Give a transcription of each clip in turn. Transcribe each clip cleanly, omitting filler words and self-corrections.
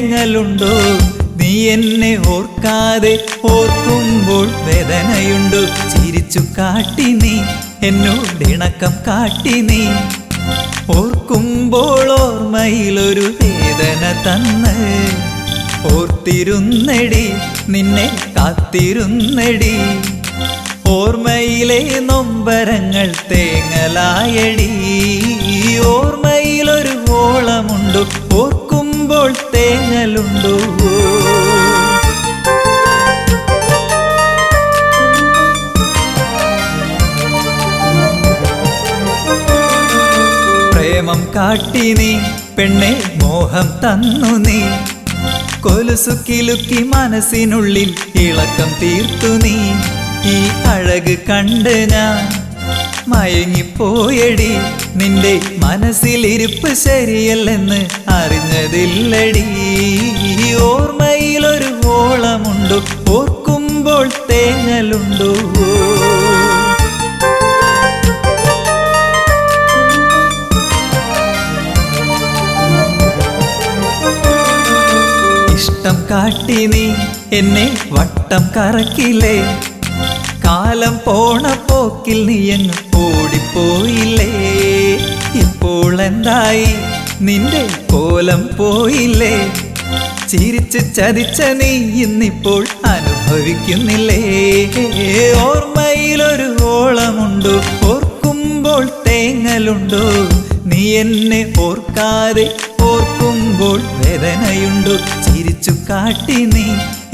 തേങ്ങലുണ്ടോ? നീ എന്നെ ഓർക്കാതെ ഓർക്കുമ്പോൾ വേദനയുണ്ടോ? ചിരിച്ചു കാട്ടി നീ എന്നോടിണക്കം കാട്ടി നീ, ഓർക്കുമ്പോൾ ഓർമ്മയിലൊരു വേദന തന്ന്. ഓർത്തിരുന്നടി നിന്നെ കാത്തിരുന്നടി, ഓർമ്മയിലെ നൊമ്പരങ്ങൾ തേങ്ങലായടി. ഓർമ്മയിലൊരു ഓളമുണ്ടോ? ഓർക്കുമ്പോൾ തേങ്ങലുണ്ടോ? പ്രേമം കാട്ടി നീ പെണ്ണെ മോഹം തന്നു നീ, കൊലുസു കിലുക്കി മനസ്സിനുള്ളിൽ ഇളക്കം തീർത്തു നീ. ഈ അഴക് കണ്ട് ഞാൻ മയങ്ങിപ്പോയടി, നിന്റെ മനസ്സിലിരിപ്പ് ശരിയല്ലെന്ന് അറിഞ്ഞതില്ലടി. ഓർമ്മയിലൊരു ഓളമുണ്ടോ? ഓർക്കുമ്പോൾ തേങ്ങലുണ്ടോ? ഇഷ്ടം കാട്ടി നീ എന്നെ വട്ടം കറക്കില്ലേ, കാലം പോണ പോക്കിൽ നീയങ്ങ് ഓടിപ്പോയില്ലേ. ഇപ്പോൾ എന്തായി നിന്റെ കോലം പോയില്ലേ, ചിരിച്ച് ചതിച്ച നീ ഇന്നിപ്പോൾ അനുഭവിക്കുന്നില്ലേ. ഓർമ്മയിലൊരു ഓളമുണ്ടോ? ഓർക്കുമ്പോൾ തേങ്ങലുണ്ടോ? നീ എന്നെ ഓർക്കാതെ ഓർക്കുമ്പോൾ വേദനയുണ്ടോ? ചിരിച്ചു കാട്ടി നീ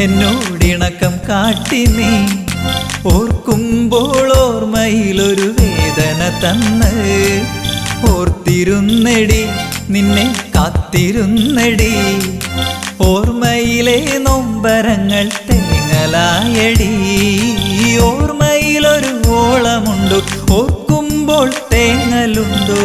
എന്നോടിണക്കം കാട്ടി നീ, ഓർക്കുമ്പോൾ ഓർമ്മയിലൊരു വേദന തന്ന്. ഓർത്തിരുന്നടി നിന്നെ കാത്തിരുന്നടി, ഓർമ്മയിലെ നൊമ്പരങ്ങൾ തേങ്ങലായടി. ഓർമ്മയിലൊരു ഓളമുണ്ടോ? ഓർക്കുമ്പോൾ തേങ്ങലുണ്ടോ?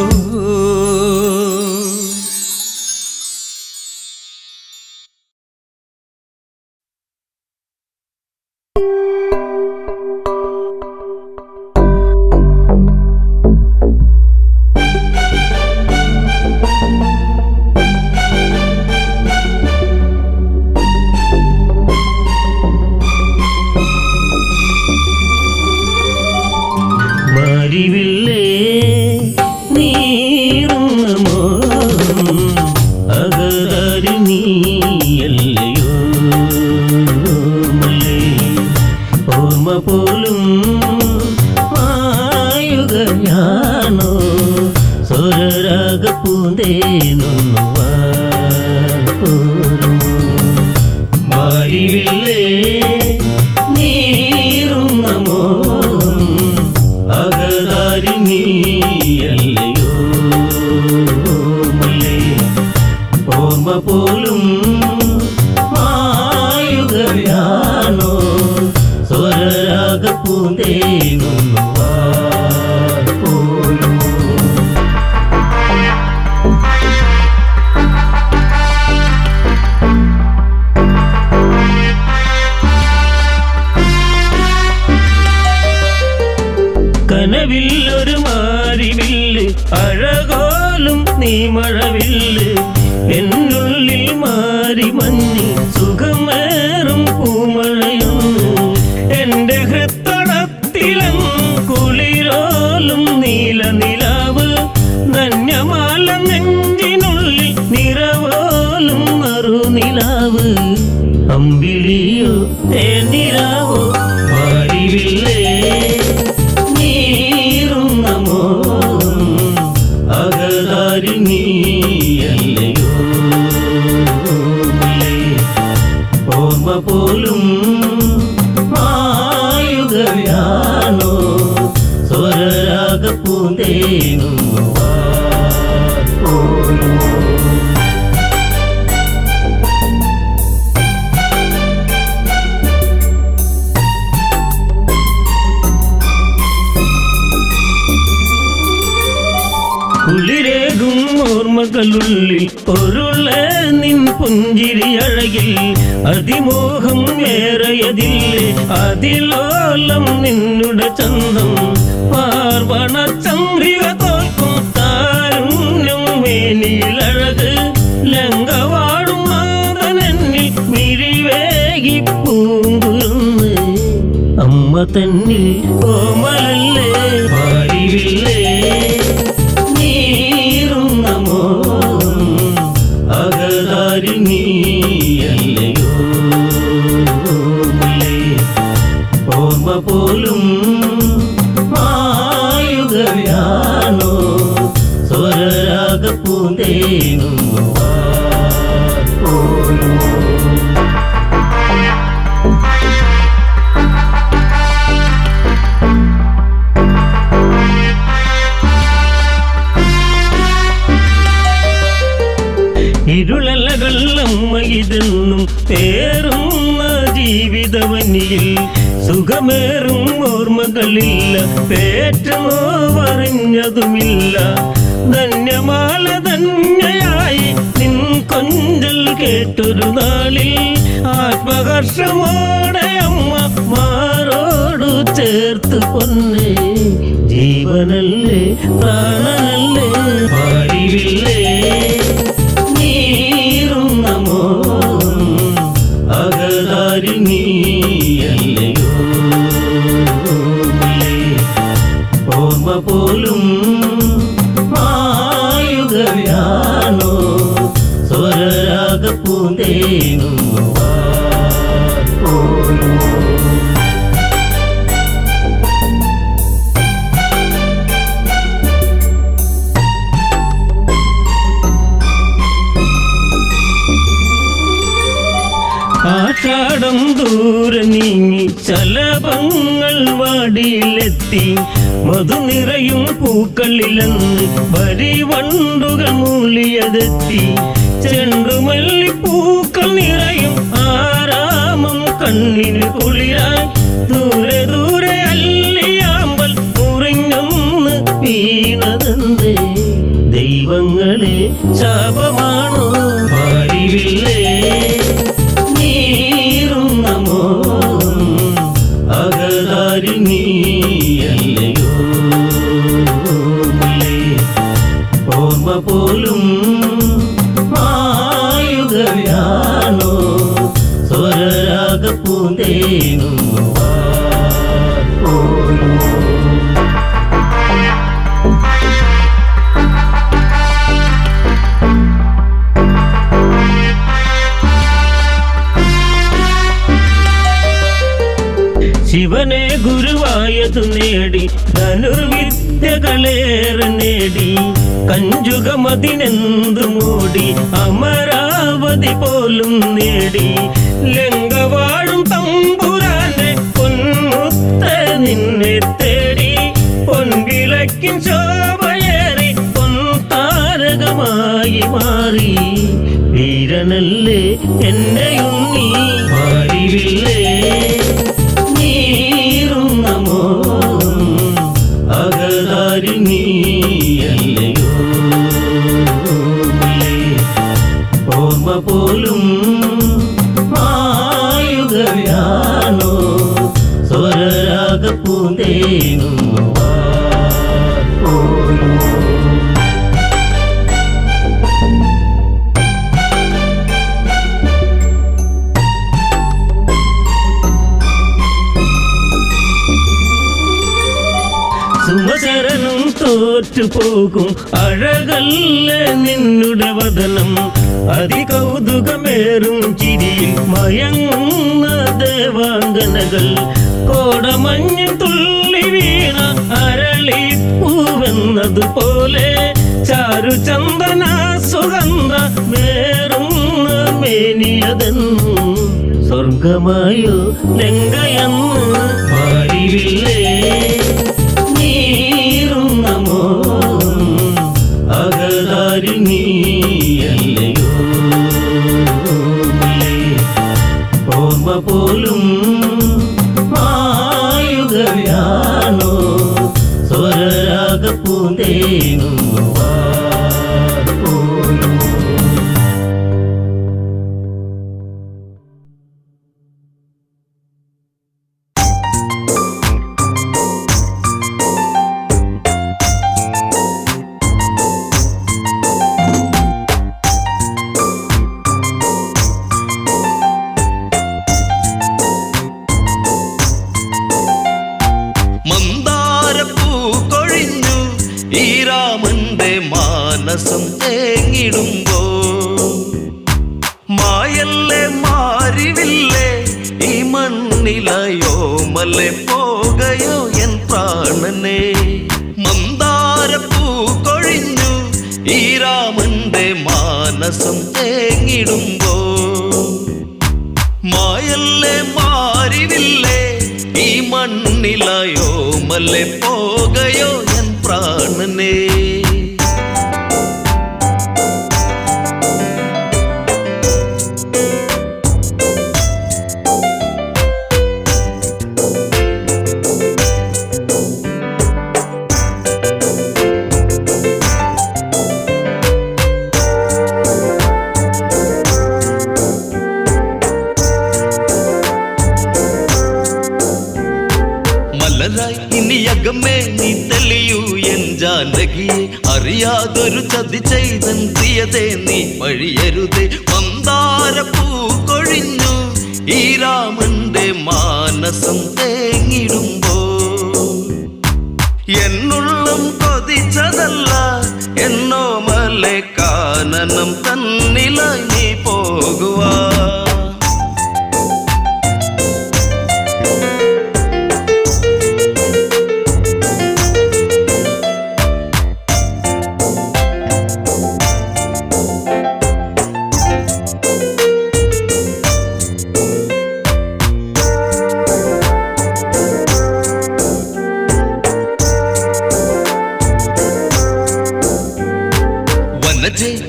കനവില്ലൊരു മാരിവില്ല് അഴകോലും നീ മഴവില്ല്, എന്നുള്ളിൽ മാറി മഞ്ഞ് സുഖമേറും പൂമഴയൊന്ന്. എന്റെ ഹൃത്തടത്തിലും കുളിരോലും നീല നിലാവ്, ധന്യമാല നെഞ്ചിനുള്ളിൽ നിറവോലും മറുനിലാവ്. അമ്പിളിയോ തേനിലാവോ മാരിവില്ലേ നീയല്ലയോ ഓർമ്മ പോലും മായുകയാണോ സ്വരരാഗ പൂന്തേനും കുളിരേകും ഓർമ്മകളുള്ളിൽ പൊരുള നിൻ പുഞ്ചിരി അഴകിൽ, അതിമോഹം ഏറയതില്ലേ അതിലോലം നിന്നുടെ ചന്തം. പാർവണ ചന്ദ്രിക തോൽക്കും താരുണ്യം മേനിയിലഴക്, ലങ്കവാടും മാതന പൂങ്കുരുന്ന് അമ്മ തന്നിൽ കോമലല്ലേ പാടിവില്ലേ നീറുന്ന മോഹം അകതാരിൽ നീയല്ലയോ ഓർമ്മ പോലും മായുകയാണോ സ്വരരാഗ പൂന്തേനും ഇരുളലകൾ അമ്മ ഇതെന്നും പേറുന്ന ജീവിതവനിയിൽ സുഖമേറും ഓർമ്മകളില്ല പേറ്റമോവറിഞ്ഞതുമില്ല ധന്യമാല ധന്യയായി നിൻ കൊഞ്ചൽ കേട്ടൊരു നാളിൽ ആത്മഹർഷമോടെ അമ്മ മാറോടു ചേർത്ത് പൊന്നേ ജീവനല്ലേ പ്രാണനല്ലേ പാടിവില്ലേ നീറുന്ന മോഹം അകതാരിൽ നീയല്ലയോ ഓർമ്മ പോലും മായുകയാണോ സ്വരരാഗ പൂന്തേനും ആഷാഢം ദൂരെ നീങ്ങി ശലഭങ്ങൾ വാടിയിലെത്തി മധു നിറയും പൂക്കളിലെന്ന് വരിവണ്ടുകൾ മൂളിയതെത്തി ചെണ്ടുമല്ലിപ്പൂക്കൾ നിറയും ആരാമം കണ്ണിന് കുളിരായി ദൂരെ ദൂരെ അല്ലിയാമ്പൽ മുറിഞ്ഞൊന്ന് വീണതെന്തേ ദൈവങ്ങളെ ശാപമാണോ പാടിവില്ലേ നീറുന്ന മോഹം അകതാരിൽ നീയല്ലയോ ഓർമ്മ പോലും മായുകയാണോ സ്വരരാഗ പൂന്തേനും ശിവനെ ഗുരുവായതു നേടി ധനുർവിദ്യകളേറെ നേടി കഞ്ചുകമതിനെന്തു മൂടി അമരാവതി പോലും നേടി ലങ്കവാഴും തമ്പുരാന്റെ പൊന്മുത്ത നിന്നെ തേടി പൊൻവിളക്കിൻ ശോഭയേറി പൊൻതാരകമായി മാറി വീരനല്ലേ എന്റെ ഉണ്ണി പാടിവില്ലേ നീറുന്ന മോഹം അകതാരിൽ നീയല്ലയോ ഓർമ്മ പോലും മായുകയാണോ സ്വരരാഗ പൂന്തേനും സുമശരണം തോറ്റുപോകും അഴകല്ല നിന്നുടെ വദനം അതികൗതുകമേറും ചിരിയിൽ മയങ്ങുന്ന ദേവാംഗനകൾ കോടമഞ്ഞ് തുള്ളി വീണ അരളിപ്പൂവെന്നതുപോലെ ചാരുചന്ദന സുഗന്ധ വേറുന്ന മേനിയതെന്നും സ്വർഗമായോ ലങ്കയെന്ന് പാടിവില്ലേ നീറുന്ന മോഹം അകതാരിൽ നീയല്ലയോ ഓർമ്മ പോലും മായുകയാണോ സ്വരരാഗ പൂന്തേനും മാനസം തേങ്ങിടുമ്പോ മായല്ലേ മാറിവില്ലേ ഈ മണ്ണിലയോ മല്ലെ പോകയോ എൻ പ്രാണനെ മന്ദാരപ്പൂ കൊഴിഞ്ഞു ഈ രാമന്റെ മാനസം തേങ്ങിടുമ്പോ മായല്ലേ മാറിവില്ലേ ഈ മണ്ണിലയോ മല്ലെ പോകയോ എൻ പ്രാണനെ ഇനിയകമേ നീ തെളിയൂ എൻ ജാനകിയെ അറിയാതൊരു ചതി ചെയ്തൻ പ്രിയതേ നീ പഴിയരുതേ മന്ദാരപ്പൂ കൊഴിഞ്ഞു ഈ രാമന്റെ മാനസം തേങ്ങിടുമ്പോ എന്നുള്ളം കൊതിച്ചതല്ല എന്നോ മലെ കാനനം തന്നിലായി നീ പോകുവാ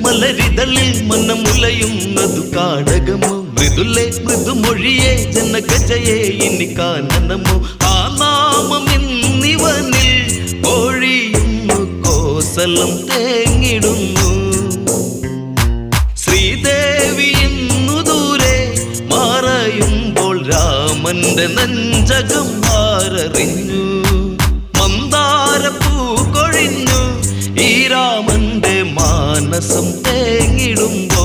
മലരിതളിൽ മനമുലയുന്നതു കാടകമോ മൃദുലേ മൃദുമൊഴിയേ ജനകജയേ ഇനി കാനനമോ ആ നാമം ഇന്നിവനിൽ ഒഴിയുന്നു കോസലം തേങ്ങിടുന്നു ശ്രീദേവി ഇന്നു ദൂരെ മറയുമ്പോൾ രാമന്റെ നെഞ്ചകം ആരറിഞ്ഞു മന്ദാരപ്പൂ കൊഴിഞ്ഞു ഈ രാമന്റെ മാനസം തേങ്ങിടുമ്പോ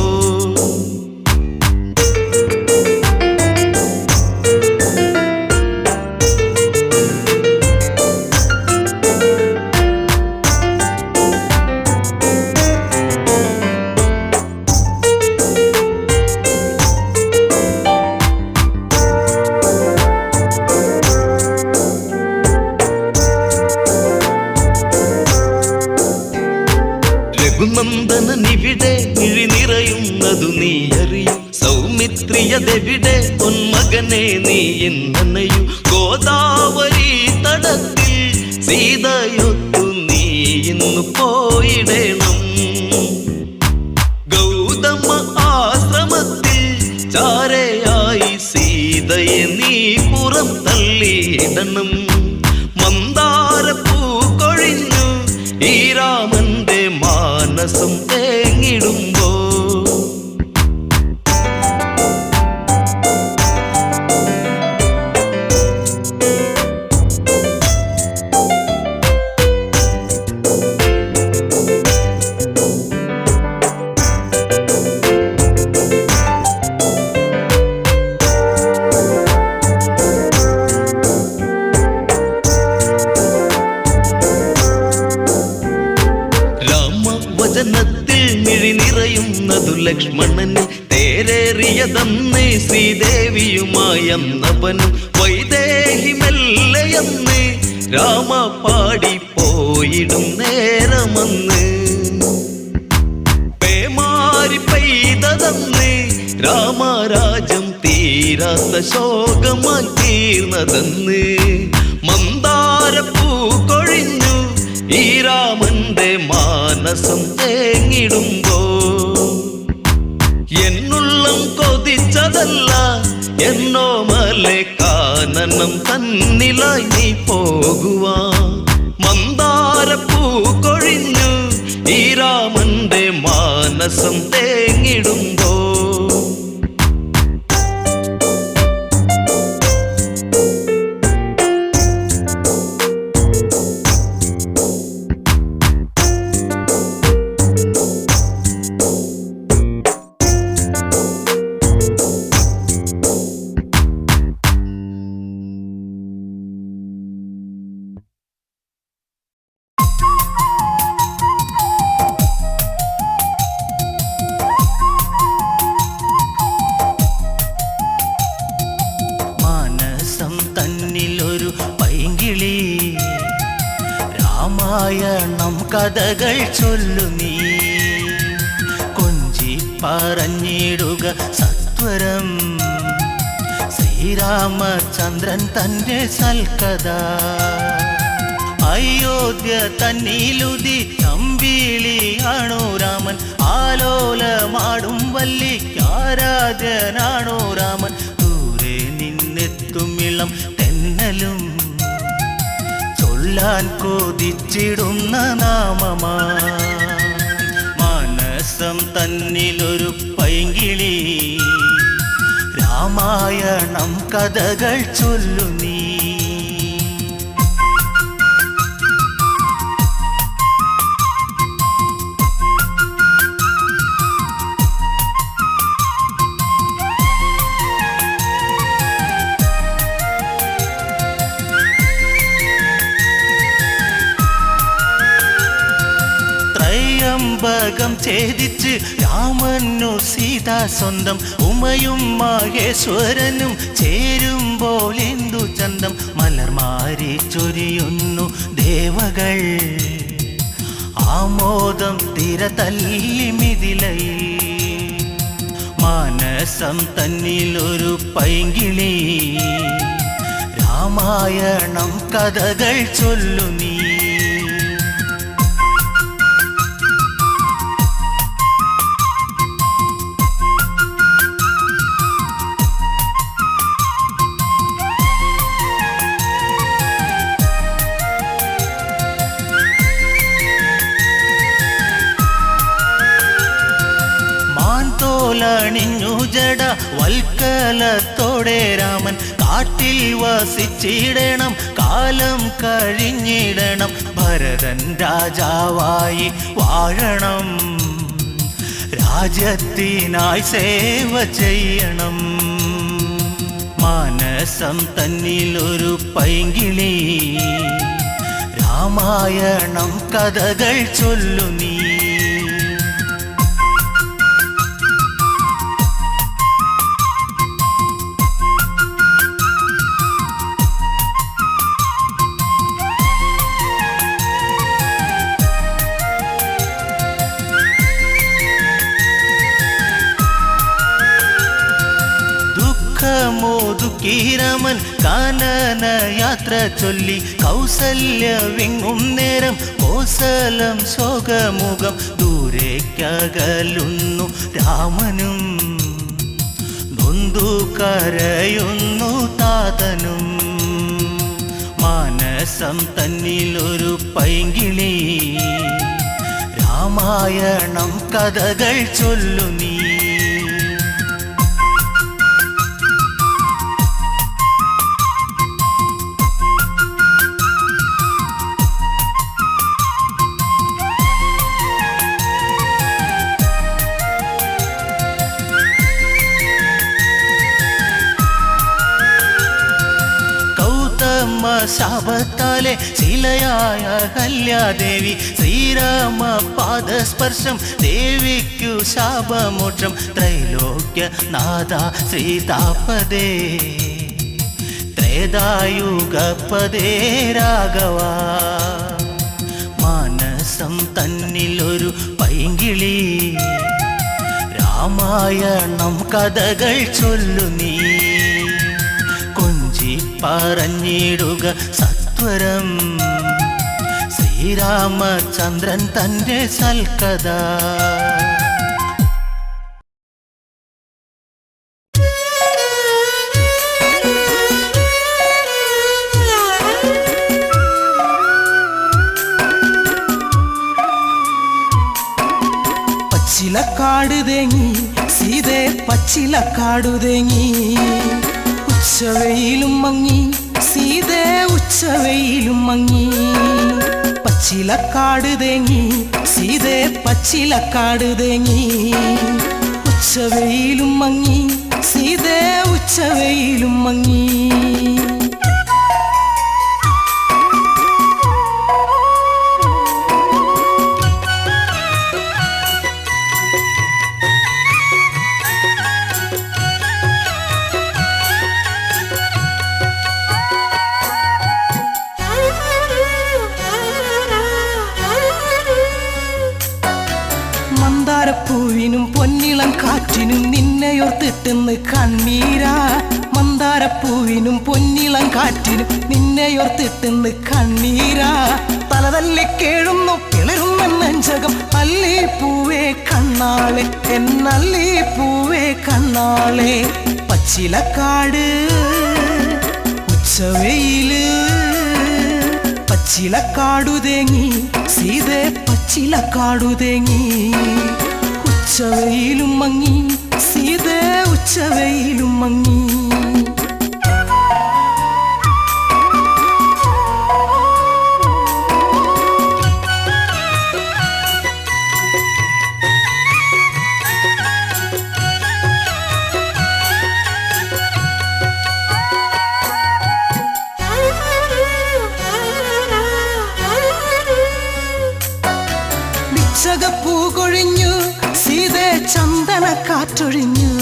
രഘുനന്ദനനിവിടെ മിഴി നിറയുന്നതു നീ അറിയൂ സൗമിത്രിയതെവിടെ പൊന്മകനെ നീ എന്നനയു ഗോദാവരി തടത്തിൽ സീതയൊത്തു നീ ഇന്നു പോയിടണം ഗൗതമ ആശ്രമത്തിൽ ചാരയായി സീതയെ നീ പുറം തള്ളിയിടണം മന്ദാരപ്പൂ കൊഴിഞ്ഞു ഈ രാമന്റെ മാനസം തേങ്ങിടുമ്പോ വചനത്തിൽ മിഴി നിറയുന്നതു ലക്ഷ്മണന് തേരേറിയതന്ന് ശ്രീദേവിയുമായന്നവനും വൈദേഹി മെല്ലയെന്ന് രാമ പാടി പോയിടും നേരമന്ന് പേമാരി പെയ്തതെന്ന് രാമരാജം തീരാത്ത ശോകമായി തീർന്നതെന്ന് മന്ദാരപ്പൂ കൊഴിഞ്ഞു ഈ രാമന്റെ മാനസം തേങ്ങിടുമ്പോ എന്നുള്ളം കൊതിച്ചതല്ല എന്നോ മലെ കാനനം തന്നിലായി നീ പോകുവാ മന്ദാരപ്പൂ കൊഴിഞ്ഞു ഈ രാമന്റെ മാനസം തേങ്ങിടുമ്പോ രാമായണം കഥകൾ ചൊല്ലു നീ കൊഞ്ചി പറഞ്ഞിടുക സത്വരം ശ്രീരാമചന്ദ്രൻ തന്റെ സൽക്കഥ അയോധ്യ തന്നിലുതി അമ്പിളിയാണോ രാമൻ ആലോലമാടും വല്ലിക്കാരാധ്യനാണോ രാമൻ ദൂരെ നിന്നെത്തുമിളം തെന്നലും ചൊല്ലാൻ കൊതിച്ചിടുന്ന നാമമാ മനസ്സം തന്നിലൊരു പൈങ്കിളി രാമായണം കഥകൾ ചൊല്ലു നീ ത്രയംബകം ഛേദിച്ച് രാമനു സീത സ്വന്തം ഉമയും മഹേശ്വരനും ചേരുമ്പോൾ എന്തു ചന്തം മലർമാരി ചൊരിയുന്നു ദേവകൾ ആമോദം തിരതല്ലി മിഥിലയിൽ മാനസം തന്നിലൊരു പൈങ്കിളി രാമായണം കഥകൾ ചൊല്ലു നീ ണിഞ്ഞു ജട വൽക്കലത്തോടെ രാമൻ കാട്ടിൽ വസിച്ചിടണം കാലം കഴിഞ്ഞിടണം ഭരതൻ രാജാവായി വാഴണം രാജ്യത്തിനായി സേവ ചെയ്യണം മാനസം തന്നിലൊരു പൈങ്കിളി രാമായണം കഥകൾ ചൊല്ലു നീ മോദുക്കീരമൻ കാനന യാത്ര ചൊല്ലി കൗസല്യ വിങ്ങും നേരം കോസലം ശോകമുഖം ദൂരേക്കകലുന്നു രാമനും നൊന്തു കരയുന്നു താതനും മാനസം തന്നിലൊരു പൈങ്കിളി രാമായണം കഥകൾ ചൊല്ലു നീ ശാപത്താലെ ശിലയായ കല്യാദേവി ശ്രീരാമ പാദസ്പർശം ദേവിക്കു ശാപമോക്ഷം ത്രൈലോക്യനാഥ ശ്രീതാപദേ ത്രേതായുഗപദേ രാഘവ മാനസം തന്നിലൊരു പൈങ്കിളി രാമായണം കഥകൾ ചൊല്ലു നീ പറഞ്ഞിടുക സത്വരം ശ്രീരാമചന്ദ്രൻ തന്റെ സൽക്കഥ പച്ചിലക്കാട് തേങ്ങി സീതേ പച്ചിലക്കാടു തേങ്ങി ഉച്ചവെയിലും മങ്ങി സീതേ ഉച്ചവെയിലും മങ്ങി പച്ചിലക്കാട് തേങ്ങി സീതേ പച്ചിലക്കാട് തേങ്ങി ഉച്ചവെയിലും മങ്ങി സീതേ ഉച്ചവെയിലും മങ്ങി കുഞ്ഞിളം കാറ്റിനും നിന്നെയോർത്തിട്ടെന്ന് കണ്ണീരാ തലതല്ലി കേഴുന്നു കിളരുന്ന നെഞ്ചകം അല്ലി പൂവേ കണ്ണാളെ എന്നല്ലി പൂവേ കണ്ണാളെ പച്ചിലക്കാട് ഉച്ചവെയില് പച്ചിലക്കാടു തേങ്ങി സീതേ പച്ചിലക്കാടു തേങ്ങി ഉച്ചവെയിലും മങ്ങി സീതേ ഉച്ചവെയിലും മങ്ങി ചകപ്പൂ കൊഴിഞ്ഞു സീതേ ചന്ദന കാറ്റൊഴിഞ്ഞു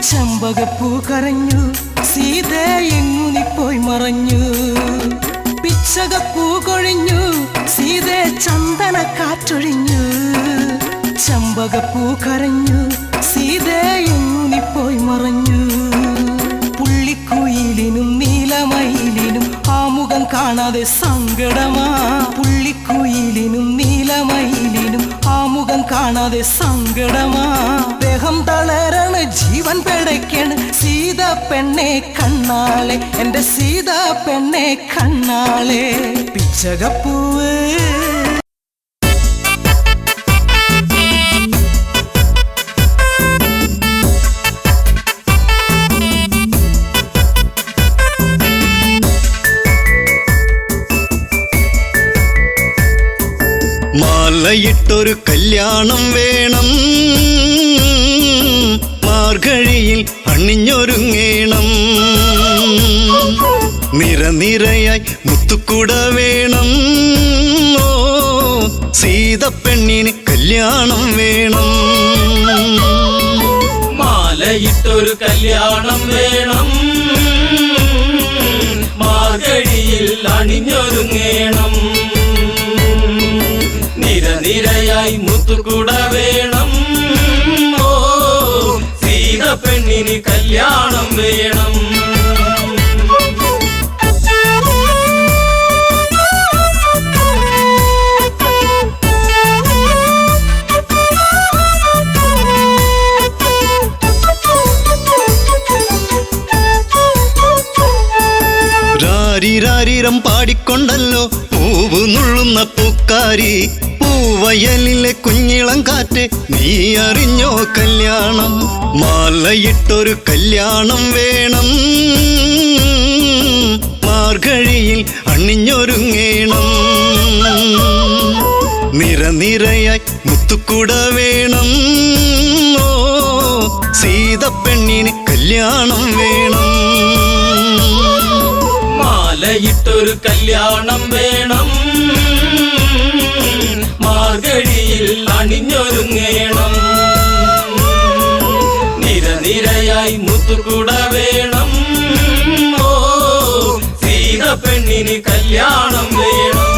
ചെമ്പകപ്പൂ കരഞ്ഞു സീതേ എങ്ങു നീ പോയി മറഞ്ഞു പിച്ചകപ്പൂ കൊഴിഞ്ഞു സീതേ ചന്ദന കാറ്റൊഴിഞ്ഞു ചെമ്പകപ്പൂ കരഞ്ഞു സീതേ എങ്ങു നീ പോയി മറഞ്ഞു പുള്ളിക്കുയിലിനും നീലമയിലിനും ആ മുഖം കാണാതെ സങ്കടമാ പുള്ളിക്കുയിലിനും നീലമയിലിനും ആ മുഖം കാണാതെ സങ്കടമാ ദേഹം തളരാണ് ജീവൻ പിടയ്ക്കാണ് സീത പെണ്ണെ കണ്ണാളെ എന്റെ സീത പെണ്ണെ കണ്ണാളെ പിച്ചകപ്പൂവ് മാലയിട്ടൊരു കല്യാണം വേണം മാർഗഴിയിൽ അണിഞ്ഞൊരുങ്ങേണം നിരനിരയായി മുത്തുക്കുട വേണം ഓ സീതപ്പെണ്ണിന് കല്യാണം വേണം മാലയിട്ടൊരു കല്യാണം വേണം മാർഗഴിയിൽ അണിഞ്ഞൊരുങ്ങേണം നിരനിരയായി മുത്തുകുട വേണം ഓ സീത പെണ്ണിന് കല്യാണം വേണം രാരിരാരിരം പാടിക്കൊണ്ടല്ലോ പൂവ് നുള്ളുന്ന പൂക്കാരി പൂവയലിലെ കുഞ്ഞിളം കാറ്റ് നീ അറിഞ്ഞോ കല്യാണം മാലയിട്ടൊരു കല്യാണം വേണം മാർഗഴിയിൽ അണിഞ്ഞൊരുങ്ങേണം നിരനിരയായി മുത്തുക്കുട വേണം ഓ സീതപ്പെണ്ണിന് കല്യാണം വേണം മാലയിട്ടൊരു കല്യാണം വേണം മാർഗഴിയിൽ അണിഞ്ഞൊരുങ്ങേണം നിരനിരയായി മുത്തുകുട വേണം ഓ സീത പെണ്ണിന് കല്യാണം വേണം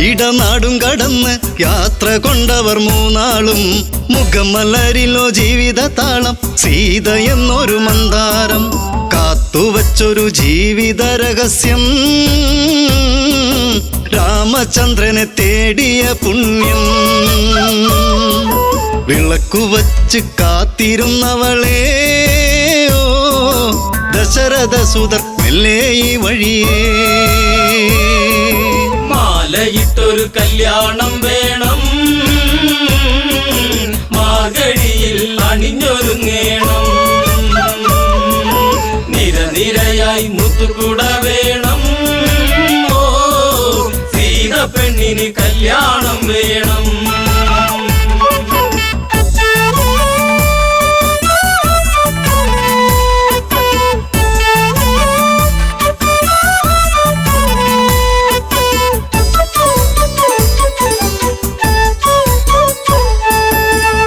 ഇടനാടും കടന്ന് യാത്ര കൊണ്ടവർ മൂന്നാളും മുഖമലരിലോ ജീവിത താളം സീത എന്നൊരു മന്ദാരം കാത്തുവച്ചൊരു ജീവിത രഹസ്യം രാമചന്ദ്രനെ തേടിയ പുണ്യം വിളക്കുവച്ച് കാത്തിരുന്നവളെ ഓ ദശരഥ സുതർ മെല്ലെ ഈ വഴിയേ മാലയിട്ടൊരു കല്യാണം വേണം മാർഗഴിയിൽ അണിഞ്ഞൊരുങ്ങേണം നിരനിരയായി മുത്തുകുട വേണം ഓ സീത പെണ്ണിന് കല്യാണം വേണം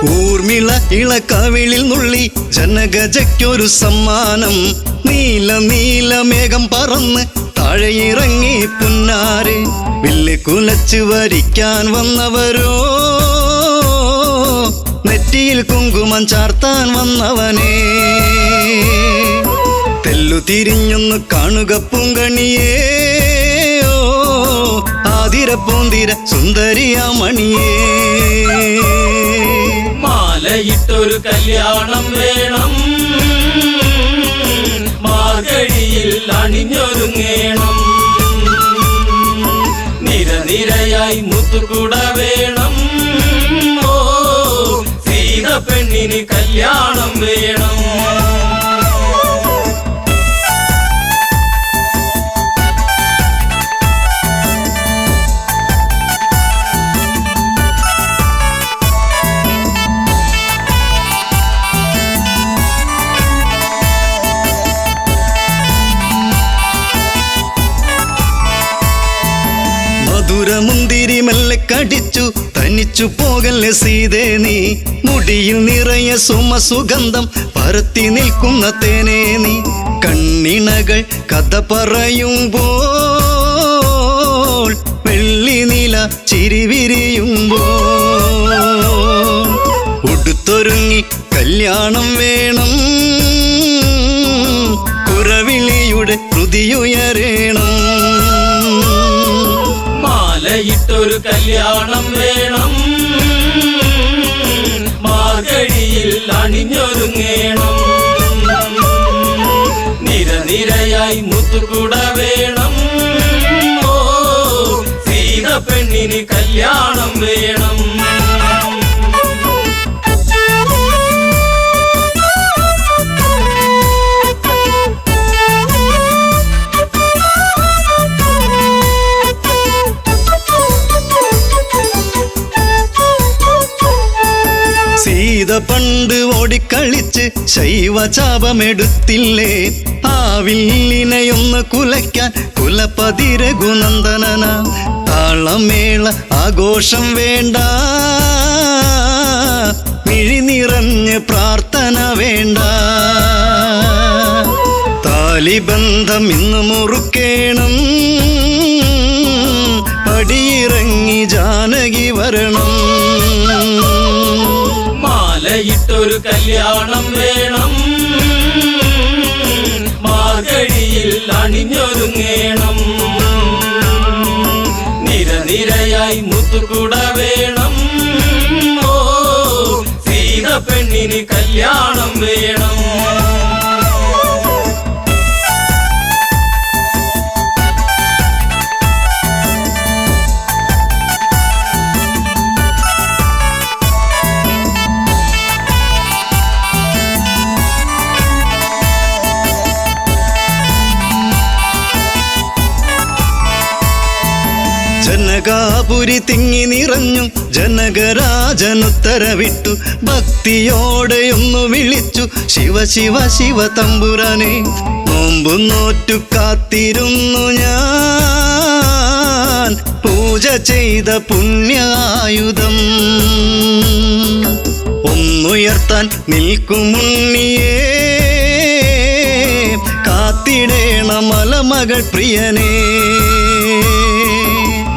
ഊർമിള ഇളക്കവിളിൽ നുള്ളി ജനഗജയ്ക്കൊരു സമ്മാനം. നീല നീല മേഘം പറന്ന് താഴെ ഇറങ്ങി പുന്നാര്. വില്ല് കുലച്ച് വരിക്കാൻ വന്നവരോ, നെറ്റിയിൽ കുങ്കുമം ചാർത്താൻ വന്നവനേ. തെല്ലു തിരിഞ്ഞൊന്ന് കാണുക പൂങ്കണിയേ, ആതിര പൂന്തിര സുന്ദരിയാമണിയേ. മാലയിട്ടൊരു കല്യാണം വേണം, മാർഗഴിയിൽ അണിഞ്ഞൊരുങ്ങേണം. നിരനിരയായി മുത്തുകുട വേണം, ഓ സീത പെണ്ണിന് കല്യാണം വേണം. മുന്തിരി മെല്ലെ കടിച്ചു തനിച്ചു പോകല്ലേ സീതേ നീ. മുടിയിൽ നിറയെ സുമസുഗന്ധം പരത്തി നിൽക്കുന്ന തേനേ നീ. കണ്ണിണകൾ കഥ പറയുമ്പോൾ വെള്ളി നീല ചിരിവിരിയുമ്പോൾ ഉടുത്തൊരുങ്ങി കല്യാണം വേണം, കുരവിളിയുടെ ഹൃതിയുയരേണം. മാലയിട്ടൊരു കല്യാണം വേണം, മാർഗഴിയിൽ അണിഞ്ഞൊരുങ്ങേണം. നിരനിരയായി മുത്തുകുട വേണം, ഓ സീത പെണ്ണിന് കല്യാണം വേണം. സീത പണ്ട് ഓടിക്കളിച്ച് ശൈവചാപമെടുത്തില്ലേ. ആ വില്ലിനെയൊന്ന് കുലയ്ക്കാൻ കുലപതി രഘുനന്ദനന. താളമേള ആഘോഷം വേണ്ട, മിഴി നിറഞ്ഞ് പ്രാർത്ഥന വേണ്ട. താലിബന്ധം ഇന്ന് മുറുക്കേണം, പടിയിറങ്ങി ജാനകി വരണം. മാലയിട്ടൊരു കല്യാണം വേണം, മാർഗഴിയിൽ അണിഞ്ഞൊരുങ്ങേണം. നിരനിരയായി മുത്തുകുട വേണം, ഓ സീത പെണ്ണിന് കല്യാണം വേണം. ജനകാപുരി തിങ്ങി നിറഞ്ഞു ജനകരാജനുത്തരവിട്ടു. ഭക്തിയോടെയൊന്നു വിളിച്ചു ശിവ ശിവ ശിവ തമ്പുരാനെ. നോമ്പു നോറ്റു കാത്തിരുന്നു ഞാൻ, പൂജ ചെയ്ത പുണ്യായുധം ഒന്നുയർത്താൻ നിൽക്കുമുണ്ണിയേ. കാത്തിടേണ മലമകൾ പ്രിയനേ.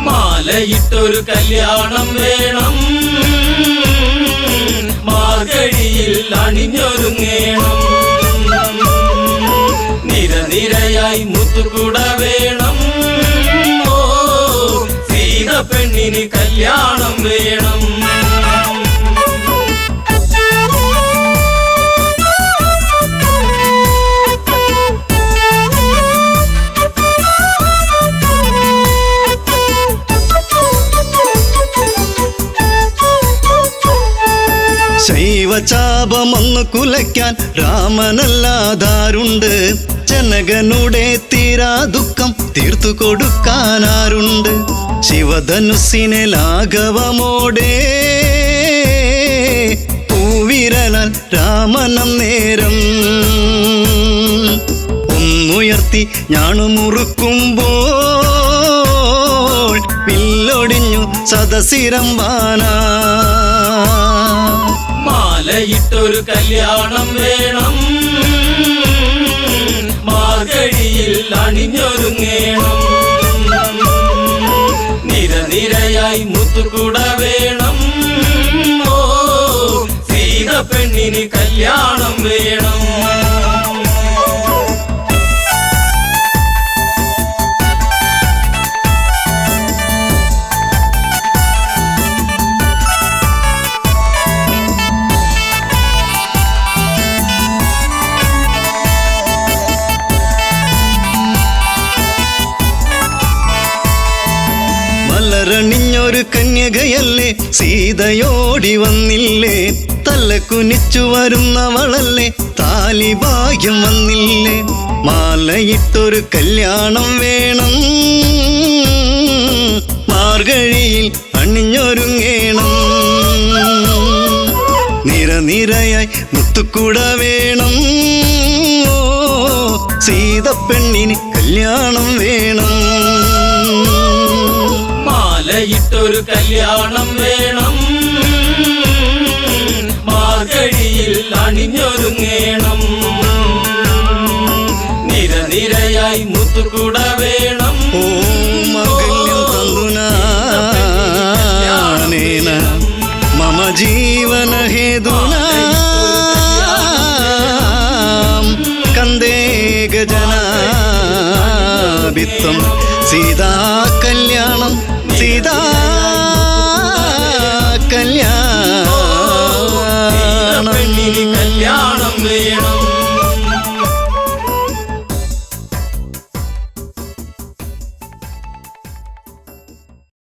മാലയിട്ടൊരു കല്യാണം വേണം, മാർഗഴിയിൽ അണിഞ്ഞൊരുങ്ങേണം. നിരനിരയായി മുത്തുകുട വേണം, ഓ സീത പെണ്ണിന് കല്യാണം വേണം. ശൈവചാപമൊന്നു കുലയ്ക്കാൻ രാമനല്ലാതാരുണ്ട്. ജനകനുടെ തീരാ ദുഃഖം തീർത്തു കൊടുക്കാനാരുണ്ട്. ശിവധനുസിനെ ലാഘവമോടെ പൂവിരലാൽ രാമനം നേരം ഒന്നുയർത്തി ഞാണുമുറുക്കുമ്പോൾ വില്ലൊടിഞ്ഞു സദസിരംബാന. കല്യാണം വേണം മാർഗഴിയിൽ അണിഞ്ഞൊരുങ്ങേണം നിരനിരയായി മുത്തുകുട വേണം ഓ സീത പെണ്ണിന് കല്യാണം വേണം മലരണിഞ്ഞൊരു കന്യകയല്ലേ സീതയോടി വന്നില്ലേ തല്ല കുനിച്ചു വരുന്നവളല്ലേ താലി ഭാഗ്യം വന്നില്ലേ മാലയിട്ടൊരു കല്യാണം വേണം മാർഗഴിയിൽ അണിഞ്ഞൊരുങ്ങേണം നിരനിരയായി മുത്തുക്കുട വേണം ഓ സീത പെണ്ണിന് കല്യാണം വേണം മാലയിട്ടൊരു കല്യാണം വേണം മാർഗഴിയിൽ അണിഞ്ഞൊരുങ്ങേണം നിരനിരയായി മുത്തുകുട വേണം ഓ മംഗല്യം തന്തുനാനേന മമ ജീവന ഹേതുനാ കന്ദേ ഗജനാഭിത്വം സീതാ കല്യാണം സീതാ